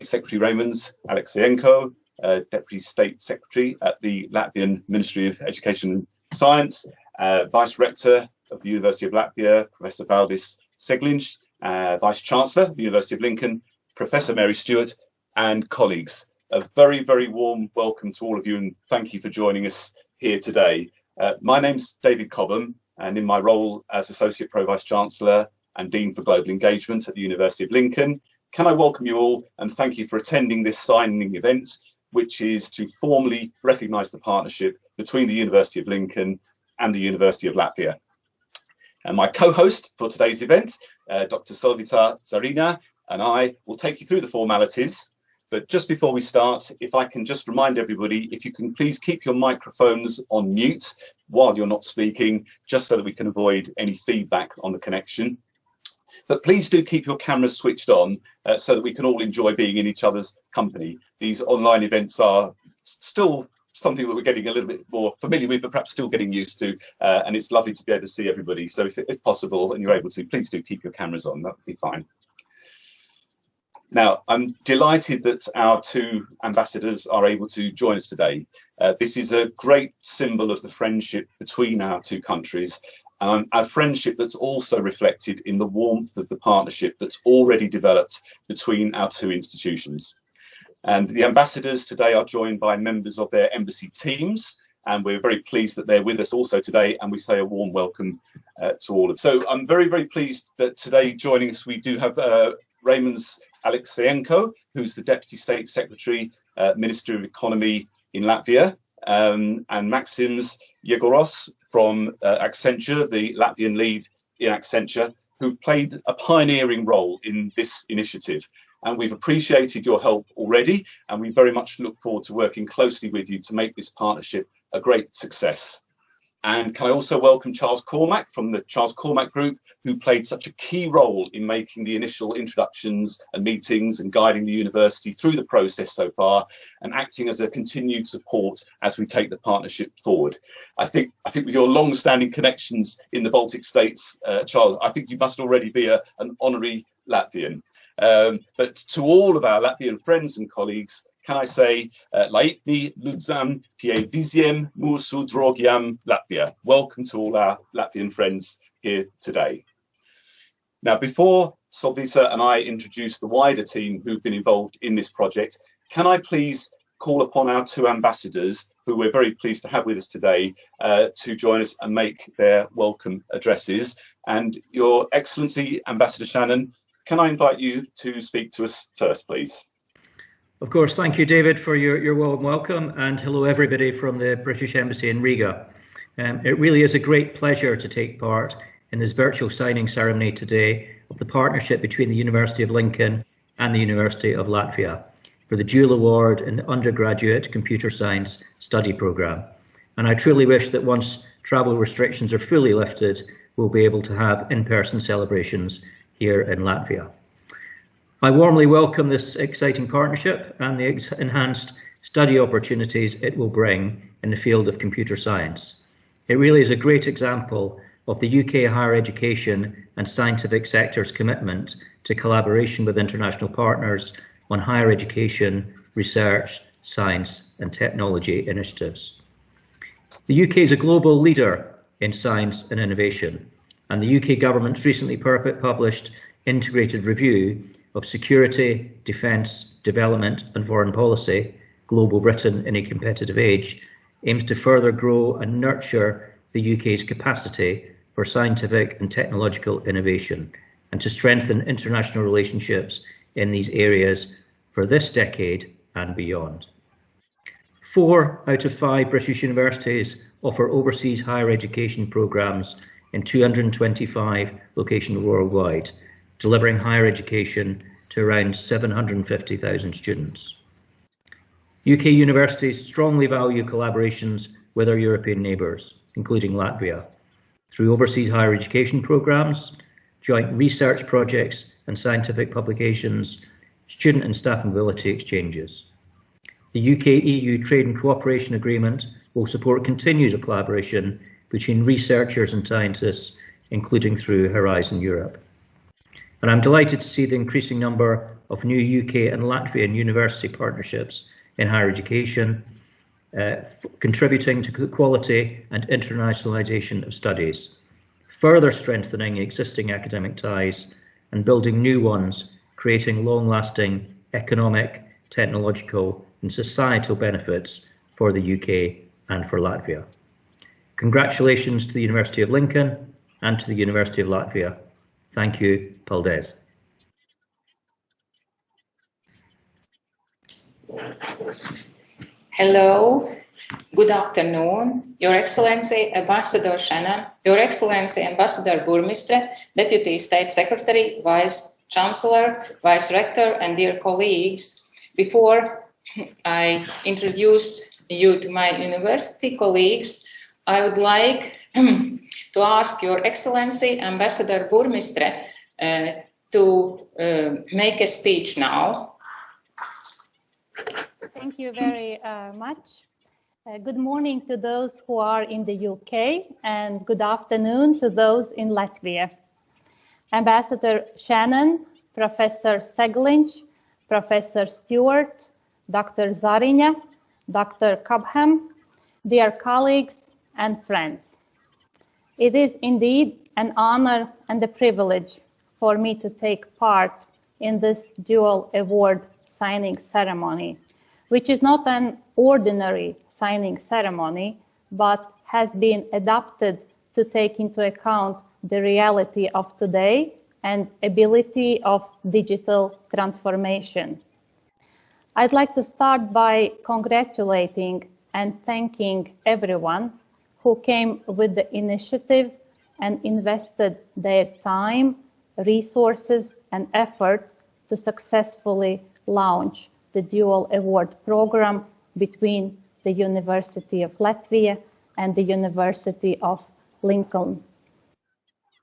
Secretary Raymond Alexienko, Deputy State Secretary at the Latvian Ministry of Education and Science, Vice Rector of the University of Latvia, Professor Valdis Segliņš, Vice Chancellor of the University of Lincoln, Professor Mary Stewart, and colleagues. A very, very warm welcome to all of you, and thank you for joining us here today. My name's David Cobham, and in my role as Associate Pro-Vice Chancellor and Dean for Global Engagement at the University of Lincoln, can I welcome you all and thank you for attending this signing event, which is to formally recognise the partnership between the University of Lincoln and the University of Latvia. And my co-host for today's event, Dr. Solvita Zarina, and I will take you through the formalities. But just before we start, if I can just remind everybody, if you can please keep your microphones on mute while you're not speaking, just so that we can avoid any feedback on the connection. But please do keep your cameras switched on so that we can all enjoy being in each other's company. These online events are still something that we're getting a little bit more familiar with, but perhaps still getting used to. And it's lovely to be able to see everybody. So if possible and you're able to, please do keep your cameras on. That would be fine. Now, I'm delighted that our two ambassadors are able to join us today. This is a great symbol of the friendship between our two countries, a friendship that's also reflected in the warmth of the partnership that's already developed between our two institutions. And the ambassadors today are joined by members of their embassy teams, and we're very pleased that they're with us also today, and we say a warm welcome to all of them. So I'm very, very pleased that today joining us, we do have Raymond Alexienko, who's the Deputy State Secretary, Minister of Economy in Latvia, and Maxims Yegoros from Accenture, the Latvian lead in Accenture, who've played a pioneering role in this initiative. And we've appreciated your help already, and we very much look forward to working closely with you to make this partnership a great success. And can I also welcome Charles Cormack from the Charles Cormack Group, who played such a key role in making the initial introductions and meetings and guiding the university through the process so far, and acting as a continued support as we take the partnership forward. I think with your long-standing connections in the Baltic states, Charles, I think you must already be an honorary Latvian. But to all of our Latvian friends and colleagues, can I say, Laipni Ludzam pie visiem mūsu draugiem Latvia. Welcome to all our Latvian friends here today. Now, before Solvita and I introduce the wider team who've been involved in this project, can I please call upon our two ambassadors, who we're very pleased to have with us today, to join us and make their welcome addresses. And Your Excellency, Ambassador Shannon, can I invite you to speak to us first, please? Of course, thank you, David, for your warm welcome, and hello everybody from the British Embassy in Riga. It really is a great pleasure to take part in this virtual signing ceremony today of the partnership between the University of Lincoln and the University of Latvia for the dual award in the undergraduate computer science study programme. And I truly wish that once travel restrictions are fully lifted, we'll be able to have in-person celebrations here in Latvia. I warmly welcome this exciting partnership and the enhanced study opportunities it will bring in the field of computer science. It really is a great example of the UK higher education and scientific sector's commitment to collaboration with international partners on higher education, research, science and technology initiatives. The UK is a global leader in science and innovation, and the UK government's recently published integrated review of security, defence, development and foreign policy, Global Britain in a Competitive Age, aims to further grow and nurture the UK's capacity for scientific and technological innovation, and to strengthen international relationships in these areas for this decade and beyond. 4 out of 5 British universities offer overseas higher education programmes in 225 locations worldwide, delivering higher education to around 750,000 students. UK universities strongly value collaborations with our European neighbours, including Latvia, through overseas higher education programmes, joint research projects and scientific publications, student and staff mobility exchanges. The UK-EU Trade and Cooperation Agreement will support continued collaboration between researchers and scientists, including through Horizon Europe. And I'm delighted to see the increasing number of new UK and Latvian university partnerships in higher education, contributing to the quality and internationalisation of studies, further strengthening existing academic ties and building new ones, creating long-lasting economic, technological and societal benefits for the UK and for Latvia. Congratulations to the University of Lincoln and to the University of Latvia. Thank you, Paldies. Hello, good afternoon, Your Excellency Ambassador Shannon, Your Excellency Ambassador Burmistre, Deputy State Secretary, Vice Chancellor, Vice Rector, and dear colleagues. Before I introduce you to my university colleagues, I would like to ask Your Excellency Ambassador Burmistre to make a speech now. Thank you very much. Good morning to those who are in the UK and good afternoon to those in Latvia. Ambassador Shannon, Professor Seglinch, Professor Stewart, Dr. Zariņa, Dr. Cobham, dear colleagues and friends. It is indeed an honor and a privilege for me to take part in this dual award signing ceremony, which is not an ordinary signing ceremony, but has been adapted to take into account the reality of today and ability of digital transformation. I'd like to start by congratulating and thanking everyone who came with the initiative and invested their time, resources, and effort to successfully launch the dual award program between the University of Latvia and the University of Lincoln.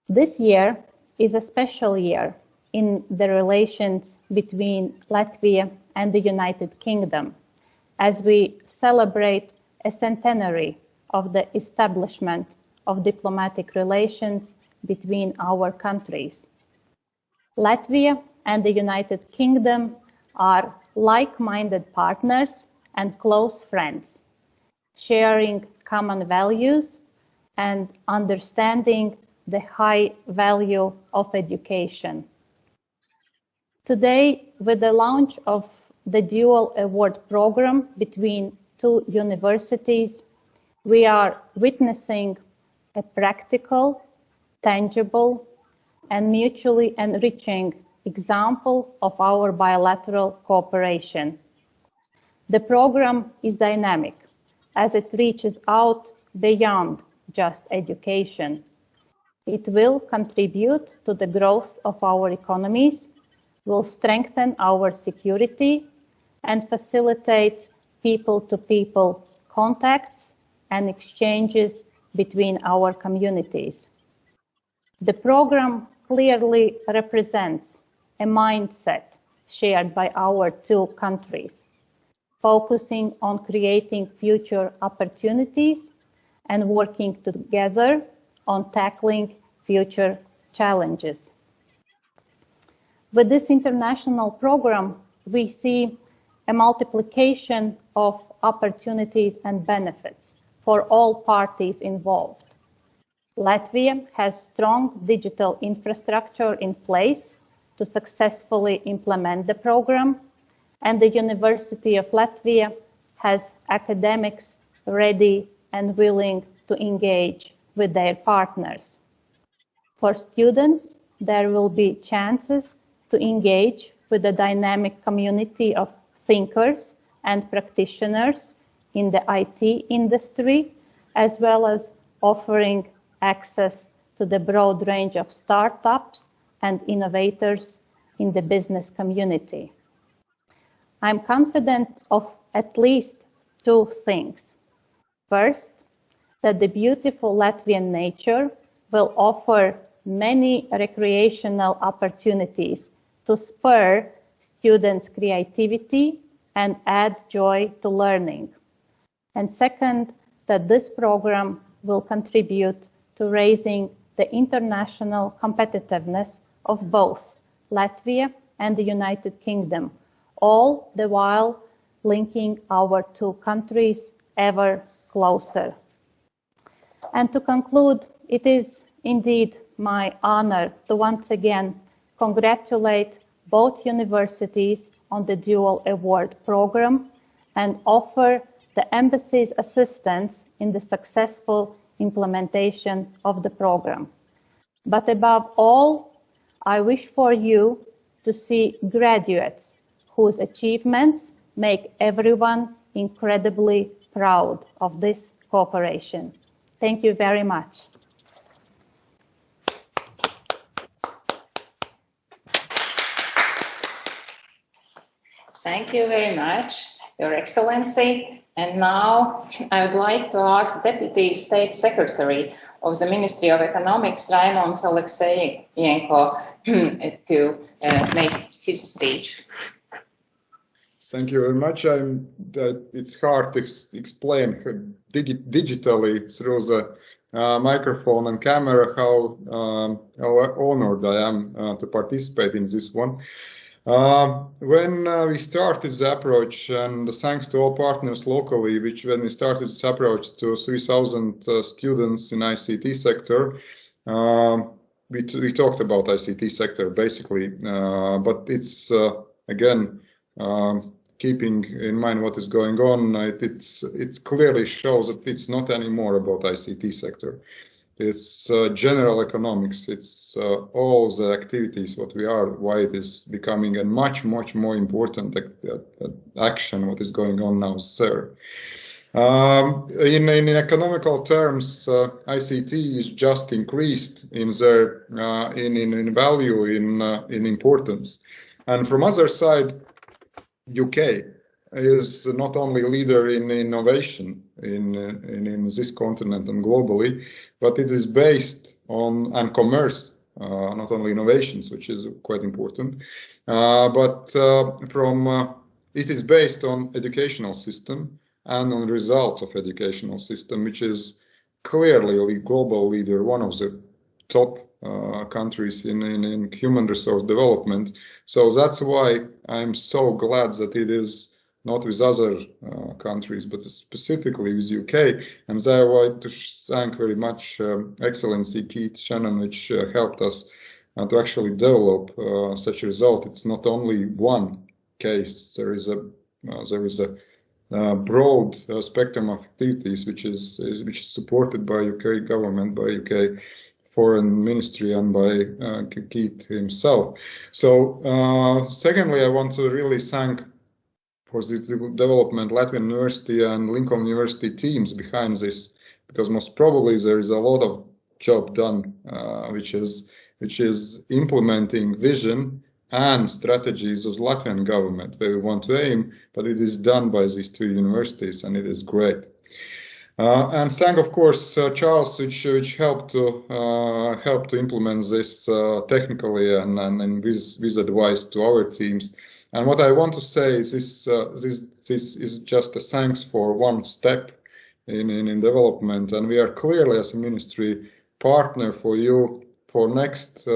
This year is a special year in the relations between Latvia and the United Kingdom, as we celebrate a centenary of the establishment of diplomatic relations between our countries. Latvia and the United Kingdom are like-minded partners and close friends, sharing common values and understanding the high value of education. Today, with the launch of the dual award program between two universities, we are witnessing a practical, tangible, and mutually enriching example of our bilateral cooperation. The program is dynamic as it reaches out beyond just education. It will contribute to the growth of our economies, will strengthen our security, and facilitate people-to-people contacts and exchanges between our communities. The program clearly represents a mindset shared by our two countries, focusing on creating future opportunities and working together on tackling future challenges. With this international program, we see a multiplication of opportunities and benefits for all parties involved. Latvia has strong digital infrastructure in place to successfully implement the program, and the University of Latvia has academics ready and willing to engage with their partners. For students, there will be chances to engage with a dynamic community of thinkers and practitioners in the IT industry, as well as offering access to the broad range of startups and innovators in the business community. I'm confident of at least two things. First, that the beautiful Latvian nature will offer many recreational opportunities to spur students' creativity and add joy to learning. And second, that this program will contribute to raising the international competitiveness of both Latvia, and the United Kingdom, all the while linking our two countries ever closer. And to conclude, it is indeed my honor to once again congratulate both universities on the Dual Award program and offer the Embassy's assistance in the successful implementation of the program. But above all, I wish for you to see graduates whose achievements make everyone incredibly proud of this cooperation. Thank you very much. Thank you very much, Your Excellency. And now I would like to ask Deputy State Secretary of the Ministry of Economics, Raimons Alekseyenko, to make his speech. Thank you very much. It's hard to explain digitally through the microphone and camera how honored I am to participate in this one. When we started the approach, and thanks to all partners locally, when we started this approach to 3,000 students in ICT sector, we talked about ICT sector basically, but it's again keeping in mind what is going on. It clearly shows that it's not anymore about ICT sector. It's general economics. It's all the activities why it is becoming a much more important action. What is going on now, sir? In economical terms, ICT is just increased in their in value, in importance, and from other side, UK is not only leader in innovation in this continent and globally, but it is based on commerce, not only innovations, which is quite important, but it is based on educational system and on results of educational system, which is clearly a global leader, one of the top countries in human resource development. So that's why I'm so glad that it is not with other countries, but specifically with UK. And there I want to thank very much Excellency Keith Shannon, which helped us to actually develop such a result. It's not only one case. There is a broad spectrum of activities which is supported by UK government, by UK Foreign Ministry, and by Keith himself. So secondly, I want to really thank for the development Latvian University and Lincoln University teams behind this, because most probably there is a lot of job done, which is implementing vision and strategies of Latvian government where we want to aim, but it is done by these two universities, and it is great. And thank, of course, Charles, which helped to implement this technically and with advice to our teams. And what I want to say is this is just a thanks for one step in development, and we are clearly as a ministry partner for you for next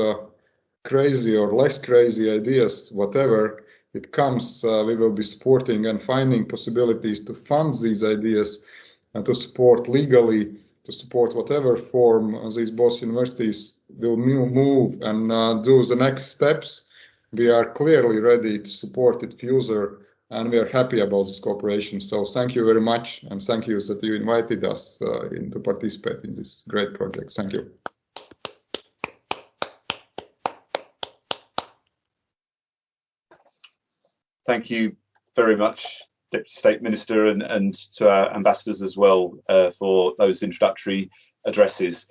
crazy or less crazy ideas, whatever it comes. We will be supporting and finding possibilities to fund these ideas and to support legally, to support whatever form these both universities will move and do the next steps. We are clearly ready to support it further, and we are happy about this cooperation. So thank you very much, and thank you that you invited us to participate in this great project. Thank you. Thank you very much, Deputy State Minister, and to our ambassadors as well for those introductory addresses.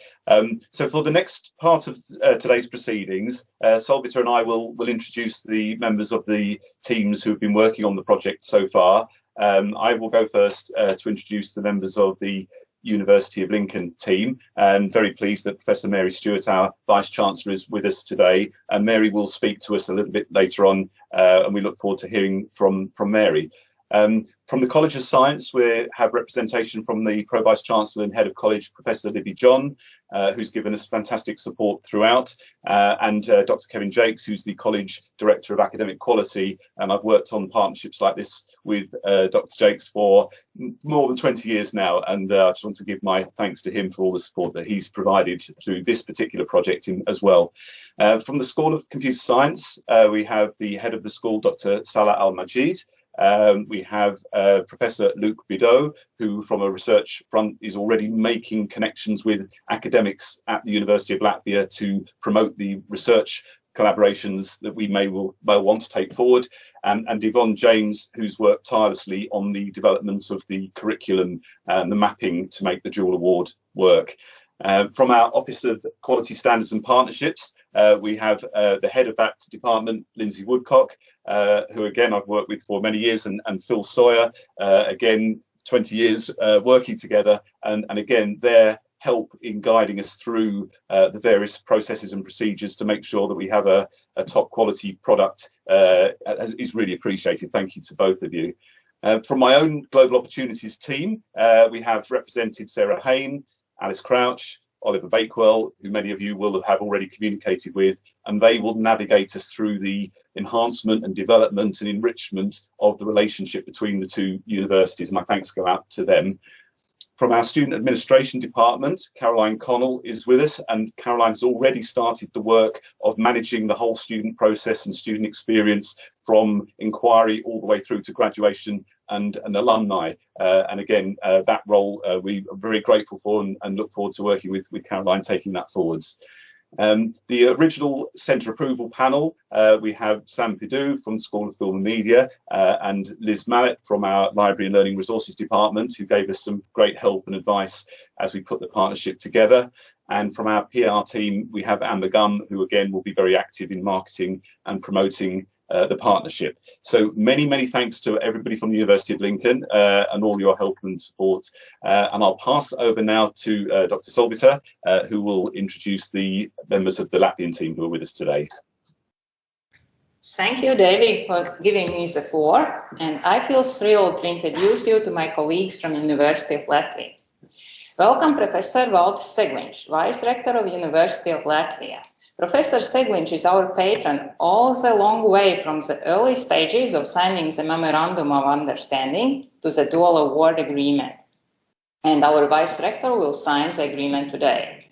So for the next part of today's proceedings, Solvita and I will introduce the members of the teams who have been working on the project so far. I will go first to introduce the members of the University of Lincoln team, and very pleased that Professor Mary Stewart, our Vice Chancellor, is with us today, and Mary will speak to us a little bit later on, and we look forward to hearing from Mary. From the College of Science, we have representation from the Pro Vice Chancellor and Head of College, Professor Libby John, who's given us fantastic support throughout, and Dr. Kevin Jakes, who's the College Director of Academic Quality. And I've worked on partnerships like this with Dr. Jakes for more than 20 years now, and I just want to give my thanks to him for all the support that he's provided through this particular project as well. From the School of Computer Science, we have the head of the school, Dr. Salah Al-Majid. We have Professor Luc Bidot, who from a research front is already making connections with academics at the University of Latvia to promote the research collaborations that we may well want to take forward. And Yvonne James, who's worked tirelessly on the development of the curriculum and the mapping to make the dual award work. From our Office of Quality Standards and Partnerships, we have the head of that department, Lindsay Woodcock, who again I've worked with for many years, and Phil Sawyer, again 20 years working together, and again their help in guiding us through the various processes and procedures to make sure that we have a top quality product is really appreciated. Thank you to both of you. From my own Global Opportunities team, we have represented Sarah Hain, Alice Crouch, Oliver Bakewell, who many of you will have already communicated with, and they will navigate us through the enhancement and development and enrichment of the relationship between the two universities. My thanks go out to them. From our Student Administration Department, Caroline Connell is with us, and Caroline has already started the work of managing the whole student process and student experience from inquiry all the way through to graduation and alumni. And again, that role we are very grateful for and look forward to working with Caroline taking that forwards. The original centre approval panel, we have Sam Pidou from the School of Film and Media and Liz Mallet from our Library and Learning Resources Department, who gave us some great help and advice as we put the partnership together. And from our PR team, we have Amber Gum, who again will be very active in marketing and promoting the partnership. So many thanks to everybody from the University of Lincoln and all your help and support. And I'll pass over now to Dr. Solvita, who will introduce the members of the Latvian team who are with us today. Thank you, David, for giving me the floor. And I feel thrilled to introduce you to my colleagues from University of Latvia. Welcome, Professor Valtis Segliņš, Vice Rector of University of Latvia. Professor Segliņš is our patron all the long way from the early stages of signing the Memorandum of Understanding to the dual award agreement. And our Vice Rector will sign the agreement today.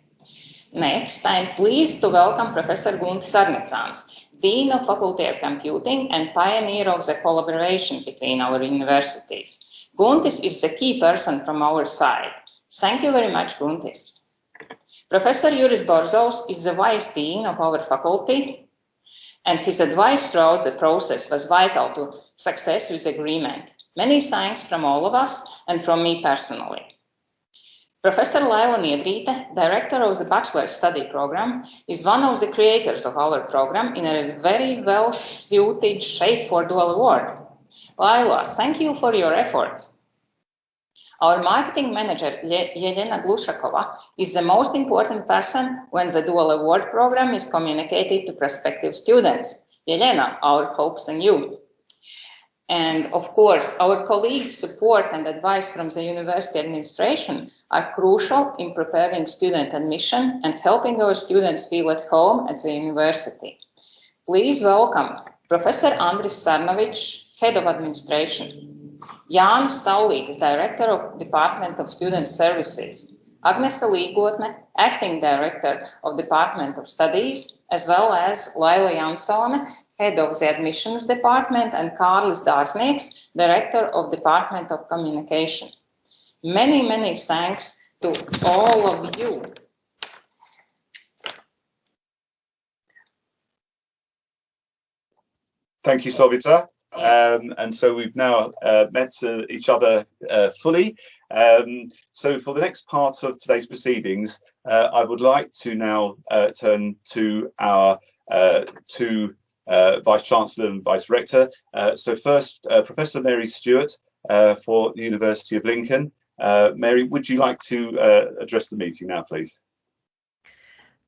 Next, I am pleased to welcome Professor Guntis Arnicāns, Dean of Faculty of Computing and pioneer of the collaboration between our universities. Guntis is the key person from our side. Thank you very much, Guntis. Professor Juris Borzovs is the Vice Dean of our faculty, and his advice throughout the process was vital to success with the agreement. Many thanks from all of us and from me personally. Professor Laila Niedrīte, Director of the Bachelor Study Program, is one of the creators of our program in a very well-suited shape for dual award. Laila, thank you for your efforts. Our marketing manager, Yelena Glushakova, is the most important person when the dual award program is communicated to prospective students. Yelena, our hopes on you. And of course, our colleagues' support and advice from the university administration are crucial in preparing student admission and helping our students feel at home at the university. Please welcome Professor Andris Sarnovic, Head of Administration. Jānis Saulītis, Director of Department of Student Services, Agnese Līgotne, Acting Director of Department of Studies, as well as Laila Jansone, Head of the Admissions Department, and Kārlis Dārznieks, Director of Department of Communication. Many thanks to all of you. Thank you, Solvita. And so we've now met each other fully. So for the next part of today's proceedings, I would like to now turn to our two Vice Chancellor and Vice Rector. So first, Professor Mary Stewart for the University of Lincoln. Mary, would you like to address the meeting now, please?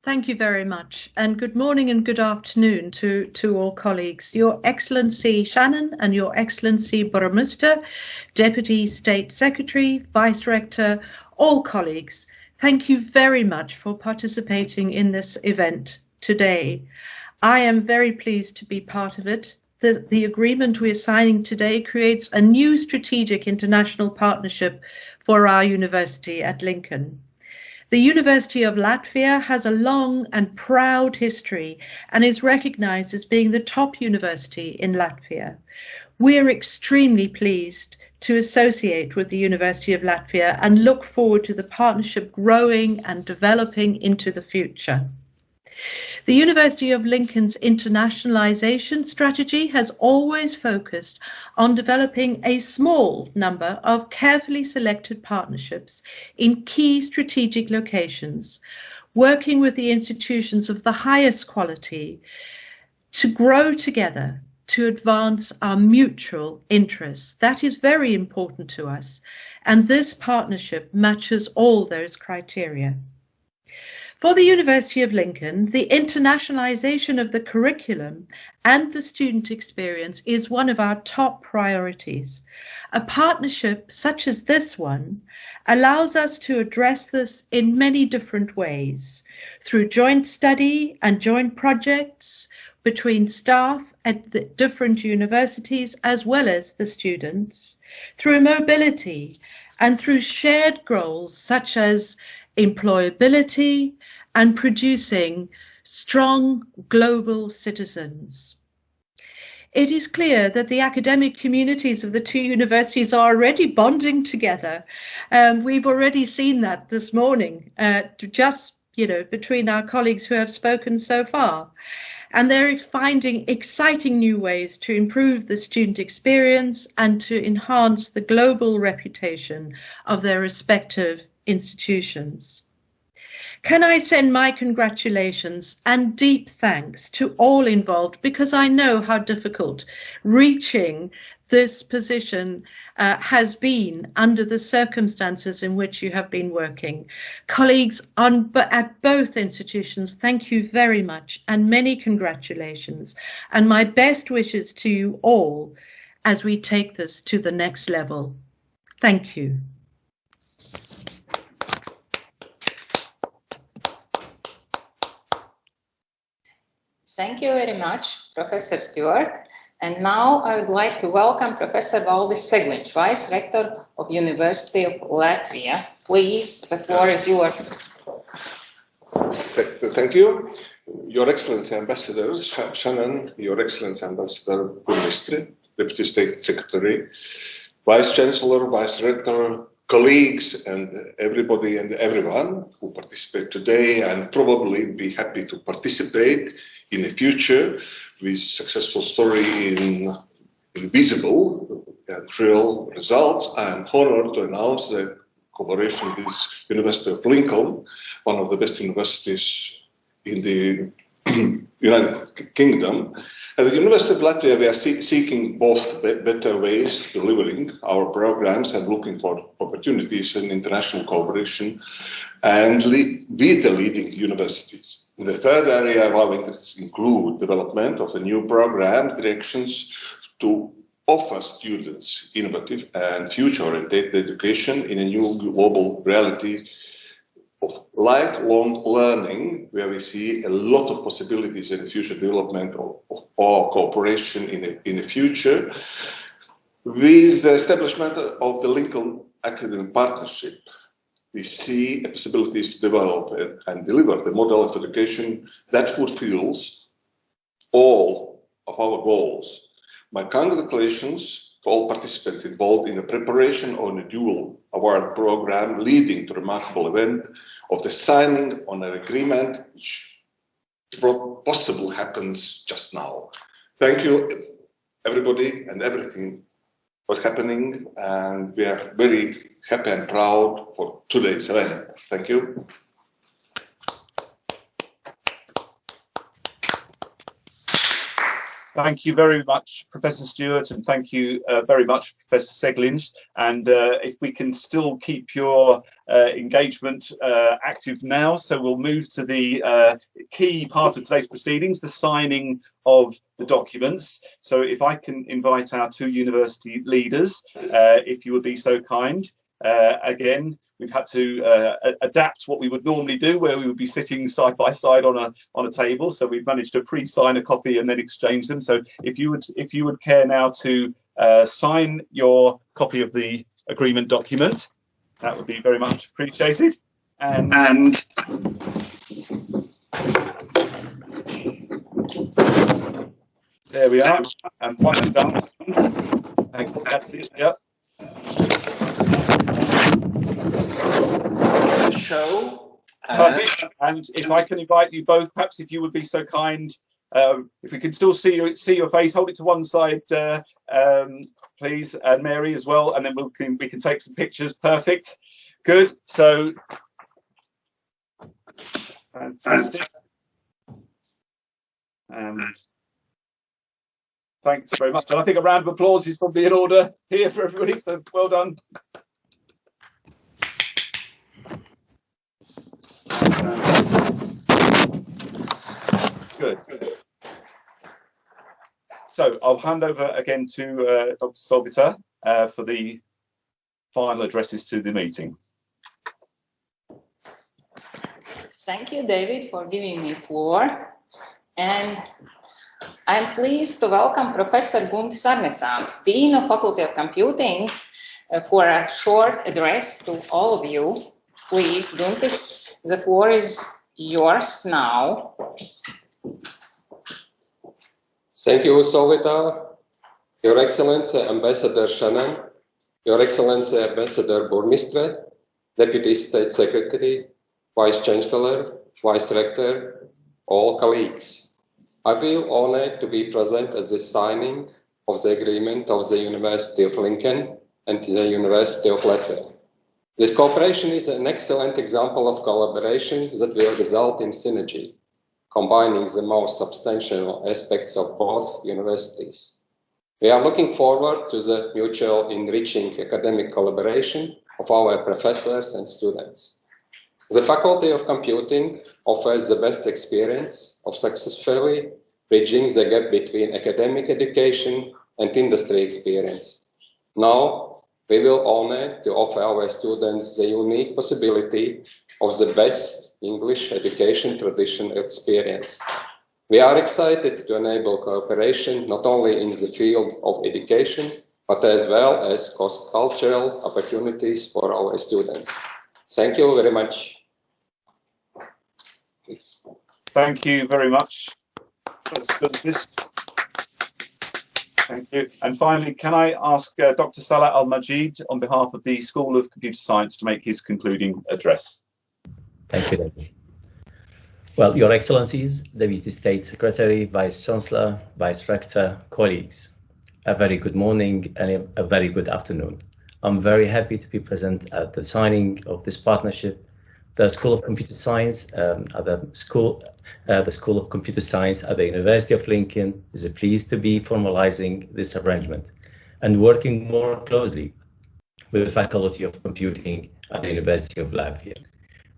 Thank you very much, and good morning and good afternoon to all colleagues. Your Excellency Shannon and Your Excellency Burmeister, Deputy State Secretary, Vice Rector, all colleagues, thank you very much for participating in this event today. I am very pleased to be part of it. The agreement we are signing today creates a new strategic international partnership for our university at Lincoln. The University of Latvia has a long and proud history and is recognized as being the top university in Latvia. We are extremely pleased to associate with the University of Latvia and look forward to the partnership growing and developing into the future. The University of Lincoln's internationalization strategy has always focused on developing a small number of carefully selected partnerships in key strategic locations, working with the institutions of the highest quality to grow together to advance our mutual interests. That is very important to us, and this partnership matches all those criteria. For the University of Lincoln, the internationalization of the curriculum and the student experience is one of our top priorities. A partnership such as this one allows us to address this in many different ways, through joint study and joint projects between staff at the different universities as well as the students, through mobility and through shared goals such as employability, and producing strong global citizens. It is clear that the academic communities of the two universities are already bonding together. We've already seen that this morning, just between our colleagues who have spoken so far. And they're finding exciting new ways to improve the student experience and to enhance the global reputation of their respective institutions. Can I send my congratulations and deep thanks to all involved, because I know how difficult reaching this position has been under the circumstances in which you have been working. Colleagues at both institutions, thank you very much and many congratulations, and my best wishes to you all as we take this to the next level. Thank you. Thank you very much, Professor Stewart. And now I would like to welcome Professor Valdis Segliņš, Vice Rector of University of Latvia. Please, the floor is yours. Thank you. Your Excellency Ambassador Shannon, Your Excellency Ambassador Burmeister, Deputy State Secretary, Vice Chancellor, Vice Rector, colleagues, and everybody and everyone who participate today and probably be happy to participate in the future with successful story in visible and real results. I am honored to announce the collaboration with University of Lincoln, one of the best universities in the United Kingdom. At the University of Latvia, we are seeking both better ways of delivering our programs and looking for opportunities in international cooperation and with the leading universities. The third area of our interests include development of the new program directions to offer students innovative and future-oriented education in a new global reality of lifelong learning, where we see a lot of possibilities in the future development of our cooperation in the future. With the establishment of the Lincoln Academic Partnership, we see possibilities to develop and deliver the model of education that fulfills all of our goals. My congratulations to all participants involved in the preparation of a dual award program leading to a remarkable event of the signing on an agreement which possible happens just now. Thank you, everybody, and everything was happening, and we are very happy and proud for today's event. Thank you. Thank you very much, Professor Stewart, and thank you very much, Professor Seglinge. And if we can still keep your engagement active now, so we'll move to the key part of today's proceedings, the signing of the documents. So if I can invite our two university leaders, if you would be so kind. Again, we've had to adapt what we would normally do, where we would be sitting side by side on a table. So we've managed to pre-sign a copy and then exchange them. So if you would care now to sign your copy of the agreement document, that would be very much appreciated. And there we are. And once done, that's it. Yep. Show. And if I can invite you both, perhaps if you would be so kind, if we can still see your face, hold it to one side, please, and Mary as well, and then we can take some pictures. Perfect, good. So, fantastic. And thanks very much. And I think a round of applause is probably in order here for everybody. So well done. Good. So I'll hand over again to Dr. Solvita for the final addresses to the meeting. Thank you, David, for giving me the floor. And I'm pleased to welcome Professor Guntis Arnesāns, Dean of Faculty of Computing, for a short address to all of you. Please, Guntis, the floor is yours now. Thank you, Solvita, Your Excellency Ambassador Shannon, Your Excellency Ambassador Burmistre, Deputy State Secretary, Vice Chancellor, Vice Rector, all colleagues. I feel honored to be present at the signing of the agreement of the University of Lincoln and the University of Latvia. This cooperation is an excellent example of collaboration that will result in synergy, combining the most substantial aspects of both universities. We are looking forward to the mutual enriching academic collaboration of our professors and students. The Faculty of Computing offers the best experience of successfully bridging the gap between academic education and industry experience. Now, we will honor to offer our students the unique possibility of the best English education tradition experience. We are excited to enable cooperation not only in the field of education, but as well as cross-cultural opportunities for our students. Thank you very much. Please. Thank you very much. Thank you. And finally, can I ask Dr. Salah Al-Majid on behalf of the School of Computer Science to make his concluding address? Thank you, David. Well, Your Excellencies, Deputy State Secretary, Vice Chancellor, Vice Rector, colleagues, a very good morning and a very good afternoon. I'm very happy to be present at the signing of this partnership. The School of Computer Science the School of Computer Science at the University of Lincoln is pleased to be formalizing this arrangement and working more closely with the Faculty of Computing at the University of Latvia.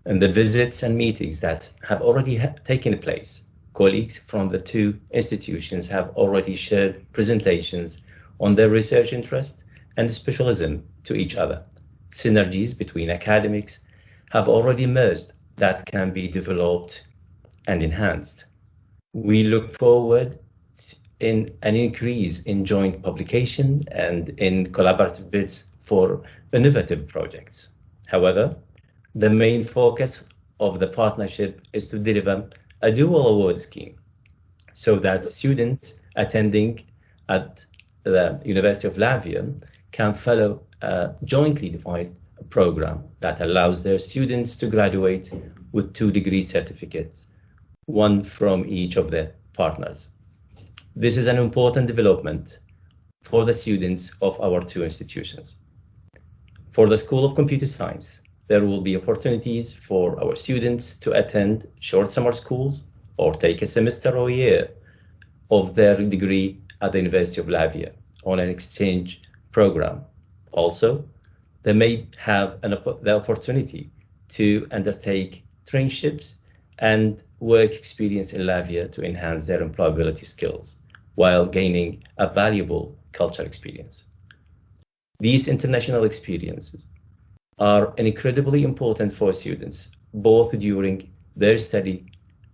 And the visits and meetings that have already taken place, colleagues from the two institutions have already shared presentations on their research interest and specialism to each other. Synergies between academics have already emerged that can be developed and enhanced. We look forward in an increase in joint publication and in collaborative bids for innovative projects. However, the main focus of the partnership is to deliver a dual award scheme so that students attending at the University of Latvia can follow a jointly devised program that allows their students to graduate with 2 degree certificates, one from each of the partners. This is an important development for the students of our two institutions. For the School of Computer Science, there will be opportunities for our students to attend short summer schools or take a semester or year of their degree at the University of Latvia on an exchange program. Also, they may have the opportunity to undertake traineeships and work experience in Latvia to enhance their employability skills while gaining a valuable cultural experience. These international experiences are incredibly important for students, both during their study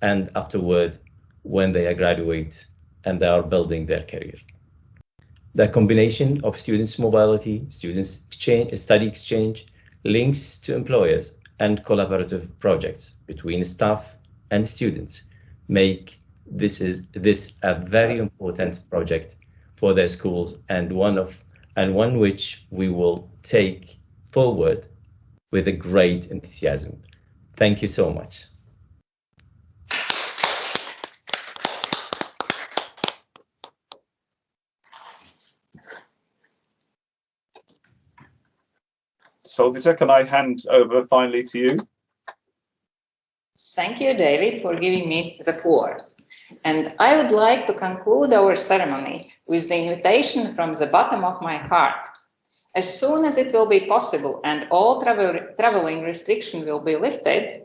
and afterward when they graduate and they are building their career. The combination of students' mobility, students' study exchange, links to employers, and collaborative projects between staff and students make this a very important project for their schools, and one which we will take forward with a great enthusiasm. Thank you so much. Solvita, can I hand over finally to you? Thank you, David, for giving me the floor. And I would like to conclude our ceremony with the invitation from the bottom of my heart. As soon as it will be possible and all traveling restriction will be lifted,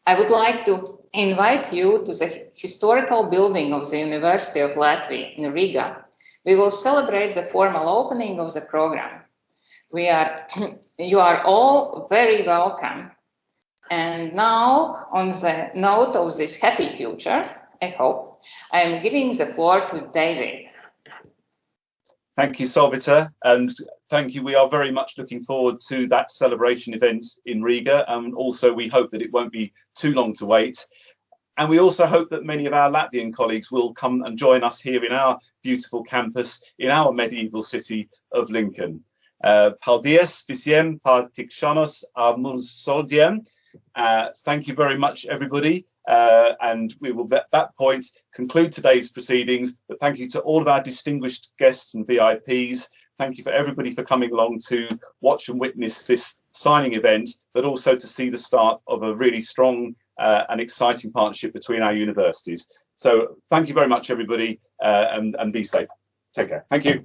I would like to invite you to the historical building of the University of Latvia in Riga. We will celebrate the formal opening of the program. You are all very welcome. And now, on the note of this happy future, I hope, I am giving the floor to David. Thank you, Solvita, and thank you. We are very much looking forward to that celebration event in Riga, and also we hope that it won't be too long to wait. And we also hope that many of our Latvian colleagues will come and join us here in our beautiful campus in our medieval city of Lincoln. Paldies visiem par tikšanos ar mums šodien. Thank you very much, everybody. And we will at that point conclude today's proceedings. But thank you to all of our distinguished guests and VIPs. Thank you for everybody for coming along to watch and witness this signing event, but also to see the start of a really strong and exciting partnership between our universities. So thank you very much, everybody, and be safe. Take care. Thank you.